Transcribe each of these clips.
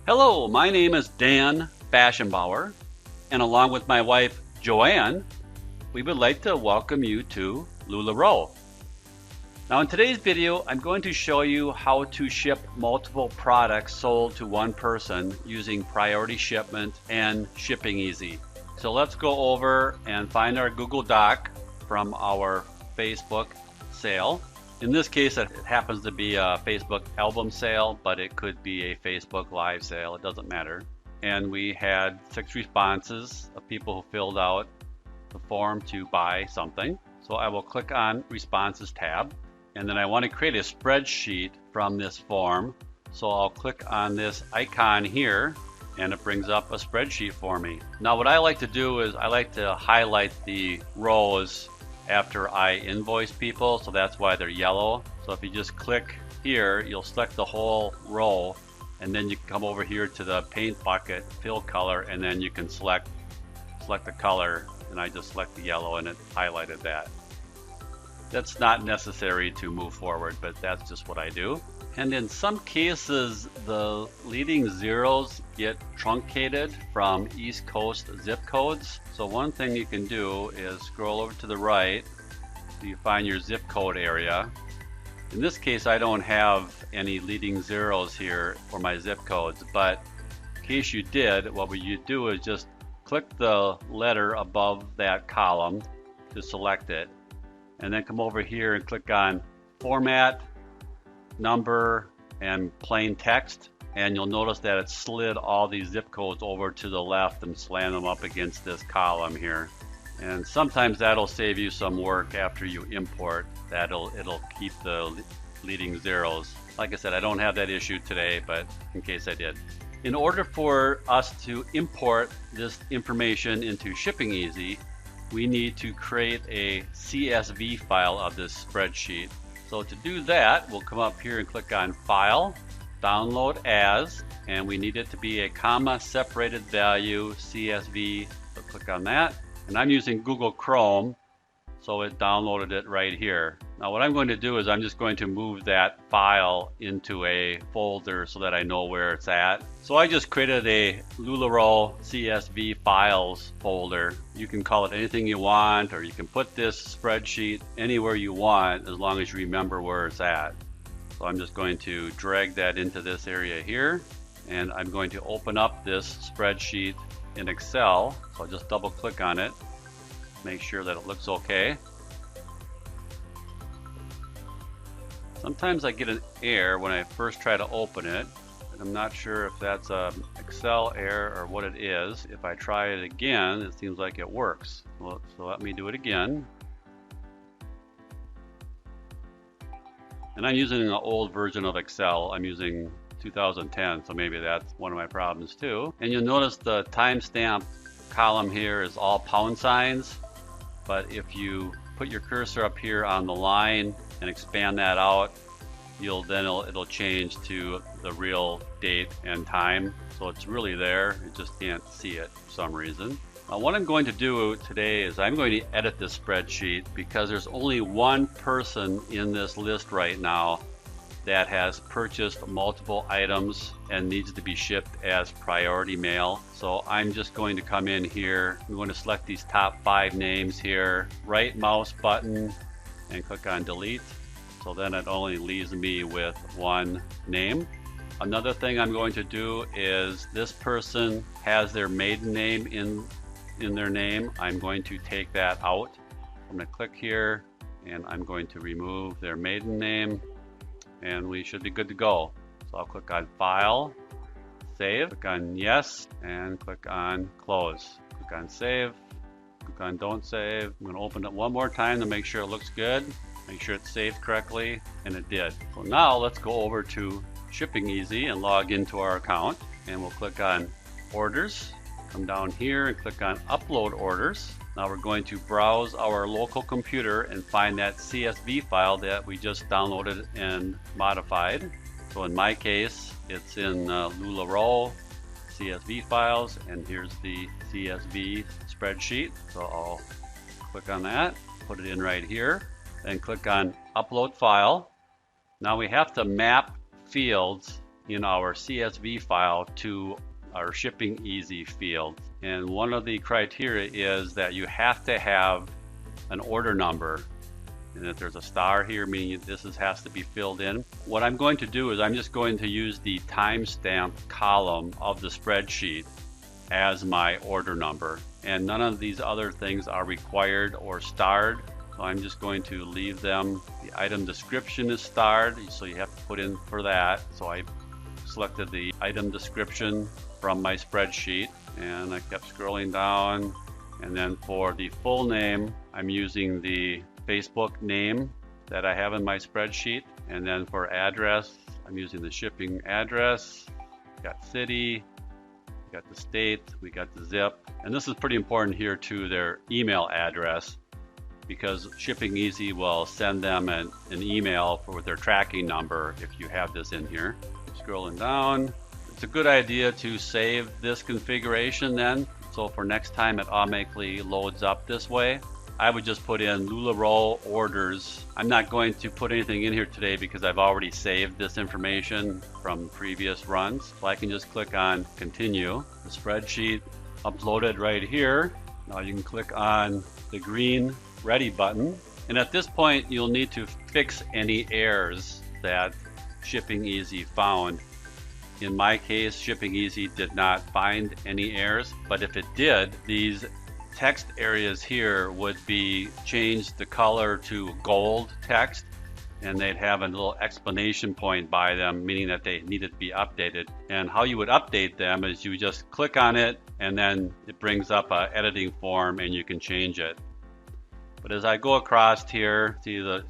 Hello, my name is Dan Faschingbauer, and along with my wife Joanne, we would like to welcome you to LuLaRoe. Now in today's video, I'm going to show you how to ship multiple products sold to one person using Priority Shipment and ShippingEasy. So let's go over and find our Google Doc from our Facebook sale. In this case, it happens to be a Facebook album sale, but it could be a Facebook live sale. It doesn't matter. And we had 6 responses of people who filled out the form to buy something. So I will click on Responses tab, and then I want to create a spreadsheet from this form. So I'll click on this icon here, and it brings up a spreadsheet for me. Now what I like to do is I like to highlight the rows after I invoice people, so that's why they're yellow. So if you just click here, you'll select the whole row, and then you can come over here to the paint bucket, fill color, and then you can select the color, and I just select the yellow and it highlighted that. That's not necessary to move forward, but that's just what I do. And in some cases, the leading zeros get truncated from East Coast zip codes. So one thing you can do is scroll over to the right so you find your zip code area. In this case, I don't have any leading zeros here for my zip codes, but in case you did, what you do is just click the letter above that column to select it, and then come over here and click on Format, Number, and Plain Text, and you'll notice that it slid all these zip codes over to the left and slammed them up against this column here. And sometimes that'll save you some work after you import. It'll keep the leading zeros. Like I said, I don't have that issue today, but in case I did. In order for us to import this information into ShippingEasy, we need to create a CSV file of this spreadsheet. So to do that, we'll come up here and click on File, Download As, and we need it to be a comma separated value CSV. So click on that. And I'm using Google Chrome, so it downloaded it right here. Now what I'm going to do is I'm just going to move that file into a folder so that I know where it's at. So I just created a LuLaRoe CSV files folder. You can call it anything you want, or you can put this spreadsheet anywhere you want as long as you remember where it's at. So I'm just going to drag that into this area here, and I'm going to open up this spreadsheet in Excel. So I'll just double click on it, make sure that it looks okay. Sometimes I get an error when I first try to open it, and I'm not sure if that's an Excel error or what it is. If I try it again, it seems like it works. Well, so let me do it again. And I'm using an old version of Excel. I'm using 2010, so maybe that's one of my problems too. And you'll notice the timestamp column here is all pound signs, but if you put your cursor up here on the line and expand that out, it'll change to the real date and time. So it's really there, you just can't see it for some reason. What I'm going to do today is I'm going to edit this spreadsheet because there's only one person in this list right now that has purchased multiple items and needs to be shipped as priority mail. So I'm just going to come in here. I'm going to select these top 5 names here, right mouse button, and click on delete. So then it only leaves me with one name. Another thing I'm going to do is this person has their maiden name in their name. I'm going to take that out. I'm going to click here and I'm going to remove their maiden name, and we should be good to go. So I'll click on File, Save, click on Yes, and click on Close. Click on Save, click on Don't Save. I'm going to open it one more time to make sure it looks good. Make sure it's saved correctly, and it did. So now let's go over to ShippingEasy and log into our account, and we'll click on Orders. Come down here and click on Upload Orders. Now we're going to browse our local computer and find that CSV file that we just downloaded and modified. So in my case, it's in LuLaRoe CSV files, and here's the CSV spreadsheet. So I'll click on that, put it in right here, and click on Upload File. Now we have to map fields in our CSV file to our ShippingEasy field. And one of the criteria is that you have to have an order number. And if there's a star here, meaning has to be filled in. What I'm going to do is I'm just going to use the timestamp column of the spreadsheet as my order number. And none of these other things are required or starred. So I'm just going to leave them. The item description is starred, so you have to put in for that. So I selected the item description from my spreadsheet, and I kept scrolling down. And then for the full name, I'm using the Facebook name that I have in my spreadsheet. And then for address, I'm using the shipping address. Got city, got the state, we got the zip. And this is pretty important here too, their email address, because ShippingEasy will send them an email with their tracking number if you have this in here. Scrolling down, it's a good idea to save this configuration then, so for next time it automatically loads up this way. I would just put in LuLaRoe orders. I'm not going to put anything in here today because I've already saved this information from previous runs. So I can just click on continue. The spreadsheet uploaded right here. Now you can click on the green ready button. And at this point, you'll need to fix any errors that ShippingEasy found. In my case, ShippingEasy did not find any errors, but if it did, these text areas here would be changed the color to gold text, and they'd have a little explanation point by them, meaning that they needed to be updated. And how you would update them is you just click on it, and then it brings up an editing form and you can change it. But as I go across here,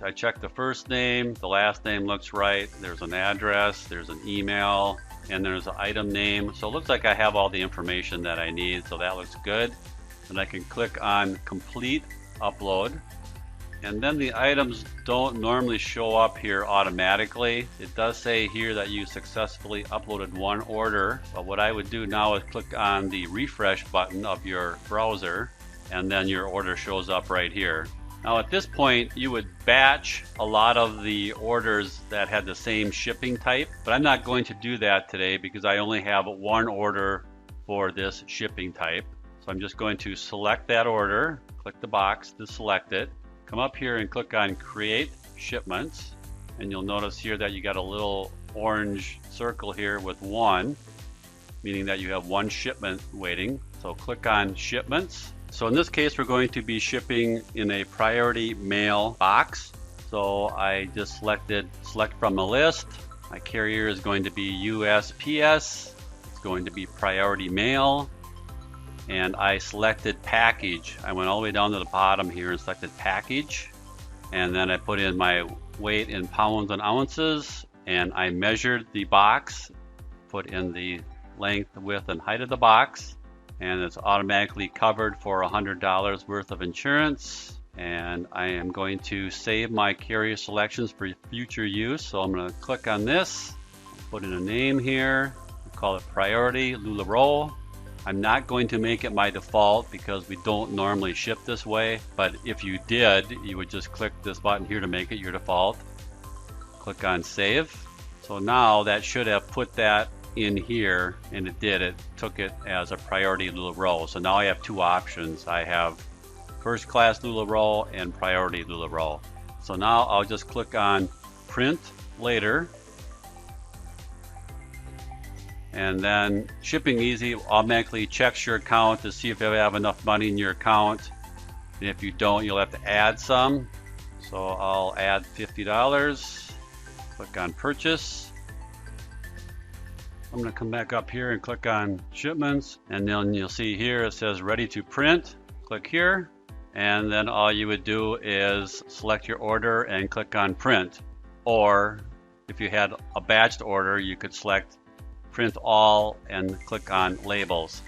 I check the first name, the last name looks right, there's an address, there's an email, and there's an item name. So it looks like I have all the information that I need, so that looks good. And I can click on complete upload. And then the items don't normally show up here automatically. It does say here that you successfully uploaded one order. But what I would do now is click on the refresh button of your browser, and then your order shows up right here. Now at this point, you would batch a lot of the orders that had the same shipping type, but I'm not going to do that today because I only have one order for this shipping type. So I'm just going to select that order, click the box to select it, come up here and click on Create Shipments, and you'll notice here that you got a little orange circle here with 1, meaning that you have one shipment waiting. So click on Shipments. So in this case, we're going to be shipping in a priority mail box. So I just select from the list. My carrier is going to be USPS. It's going to be priority mail. And I selected package. I went all the way down to the bottom here and selected package. And then I put in my weight in pounds and ounces. And I measured the box, put in the length, width, and height of the box. And it's automatically covered for $100 worth of insurance. And I am going to save my carrier selections for future use. So I'm going to click on this, put in a name here, call it Priority LuLaRoe. I'm not going to make it my default because we don't normally ship this way, but if you did, you would just click this button here to make it your default. Click on Save. So now that should have put that in here, and it did. It took it as a Priority LuLaRoe. So now I have two options. I have First Class LuLaRoe and Priority LuLaRoe. So now I'll just click on Print Later. And then ShippingEasy automatically checks your account to see if you have enough money in your account. And if you don't, you'll have to add some. So I'll add $50. Click on Purchase. I'm going to come back up here and click on Shipments. And then you'll see here it says Ready to Print. Click here. And then all you would do is select your order and click on Print. Or if you had a batched order, you could select Print All and click on Labels.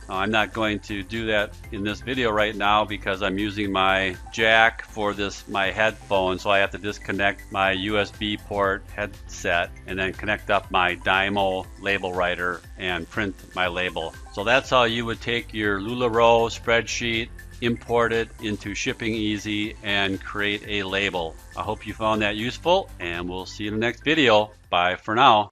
Now, I'm not going to do that in this video right now because I'm using my jack for my headphone, so I have to disconnect my USB port headset and then connect up my Dymo label writer and print my label. So that's how you would take your LuLaRoe spreadsheet, import it into ShippingEasy, and create a label. I hope you found that useful, and we'll see you in the next video. Bye for now.